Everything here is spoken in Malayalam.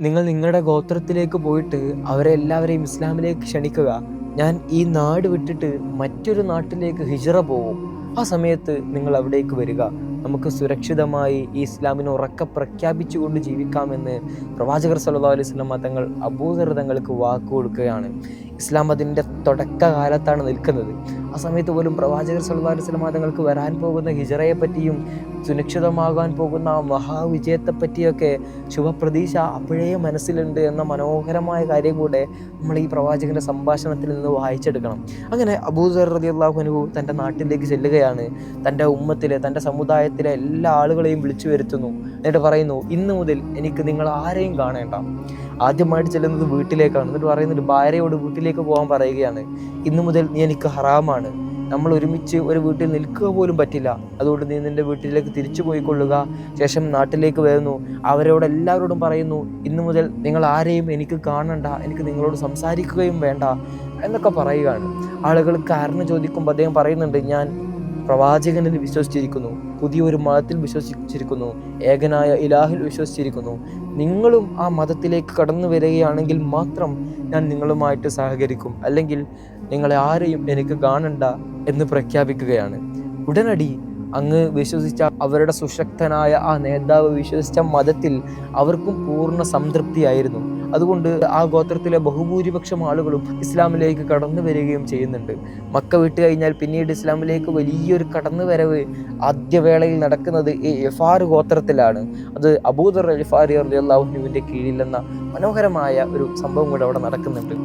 നിങ്ങൾ നിങ്ങളുടെ ഗോത്രത്തിലേക്ക് പോയിട്ട് അവരെ എല്ലാവരെയും ഇസ്ലാമിലേക്ക് ക്ഷണിക്കുക. ഞാൻ ഈ നാട് വിട്ടിട്ട് മറ്റൊരു നാട്ടിലേക്ക് ഹിജ്റ പോകും. ആ സമയത്ത് നിങ്ങൾ അവിടേക്ക് വരിക. നമുക്ക് സുരക്ഷിതമായി ഈ ഇസ്ലാമിനെ ഉറക്കെ പ്രഖ്യാപിച്ചുകൊണ്ട് ജീവിക്കാമെന്ന് പ്രവാചകർ സല്ലല്ലാഹു അലൈഹി വസല്ലം തങ്ങൾ അബൂദർ തങ്ങൾക്ക് വാക്ക് കൊടുക്കുകയാണ്. ഇസ്ലാം അതിൻ്റെ തുടക്കകാലത്താണ് നിൽക്കുന്നത്. ആ സമയത്ത് പോലും പ്രവാചകർ സല്ലല്ലാഹു അലൈഹി വസല്ലം തങ്ങൾക്ക് വരാൻ പോകുന്ന ഹിജ്റയെ പറ്റിയും സുരക്ഷിതമാകാൻ പോകുന്ന ആ മഹാവിജയത്തെപ്പറ്റിയൊക്കെ ശുഭപ്രതീക്ഷ അപ്പോഴേ മനസ്സിലുണ്ട് എന്ന മനോഹരമായ കാര്യം കൂടെ നമ്മൾ ഈ പ്രവാചകന്റെ സംഭാഷണത്തിൽ നിന്ന് വായിച്ചെടുക്കണം. അങ്ങനെ അബൂദർ റളിയല്ലാഹു അൻഹു തൻ്റെ നാട്ടിലേക്ക് ചെല്ലുകയാണ്. തൻ്റെ ഉമ്മത്തിലെ, തൻ്റെ സമുദായത്തിലെ എല്ലാ ആളുകളെയും വിളിച്ചു വരുത്തുന്നു. എന്നിട്ട് പറയുന്നു, ഇന്ന് മുതൽ എനിക്ക് നിങ്ങൾ ആരെയും കാണേണ്ട. ആദ്യമായിട്ട് ചെല്ലുന്നത് വീട്ടിലേക്കാണ്. എന്നിട്ട് പറയുന്നുണ്ട്, ഭാര്യയോട് വീട്ടിലേക്ക് പോകാൻ പറയുകയാണ്. ഇന്നു മുതൽ നീ എനിക്ക് ഹറാമാണ്. നമ്മൾ ഒരുമിച്ച് ഒരു വീട്ടിൽ നിൽക്കുക പോലും പറ്റില്ല. അതുകൊണ്ട് നീ നിൻ്റെ വീട്ടിലേക്ക് തിരിച്ചു പോയിക്കൊള്ളുക. ശേഷം നാട്ടിലേക്ക് വരുന്നു. എല്ലാവരോടും പറയുന്നു, ഇന്നു മുതൽ നിങ്ങൾ ആരെയും എനിക്ക് കാണണ്ട, എനിക്ക് നിങ്ങളോട് സംസാരിക്കുകയും വേണ്ട എന്നൊക്കെ പറയുകയാണ്. ആളുകൾ കാരണം ചോദിക്കുമ്പോൾ അദ്ദേഹം പറയുന്നുണ്ട്, ഞാൻ പ്രവാചകനിൽ വിശ്വസിച്ചിരിക്കുന്നു, പുതിയൊരു മതത്തിൽ വിശ്വസിച്ചിരിക്കുന്നു, ഏകനായ ഇലാഹിൽ വിശ്വസിച്ചിരിക്കുന്നു. നിങ്ങളും ആ മതത്തിലേക്ക് കടന്നു വരികയാണെങ്കിൽ മാത്രം ഞാൻ നിങ്ങളുമായിട്ട് സഹകരിക്കും, അല്ലെങ്കിൽ നിങ്ങളെ ആരെയും എനിക്ക് കാണണ്ട എന്ന് പ്രഖ്യാപിക്കുകയാണ്. ഉടനടി അങ്ങ് വിശ്വസിച്ച അവരുടെ സുശക്തനായ ആ നേതാവ് വിശ്വസിച്ച മതത്തിൽ അവർക്കും പൂർണ്ണ സംതൃപ്തിയായിരുന്നു. അതുകൊണ്ട് ആ ഗോത്രത്തിലെ ബഹുഭൂരിപക്ഷം ആളുകളും ഇസ്ലാമിലേക്ക് കടന്നു വരികയും ചെയ്യുന്നുണ്ട്. മക്ക വിട്ട് കഴിഞ്ഞാൽ പിന്നീട് ഇസ്ലാമിലേക്ക് വലിയൊരു കടന്നുവരവ് ആദ്യവേളയിൽ നടക്കുന്നത് ഈ ഗിഫാർ ഗോത്രത്തിലാണ്. അത് അബൂദർ ഗിഫാരി റളിയല്ലാഹു അൻഹുവിൻ്റെ കീഴിലെന്ന മനോഹരമായ ഒരു സംഭവം കൂടെ അവിടെ നടക്കുന്നുണ്ട്.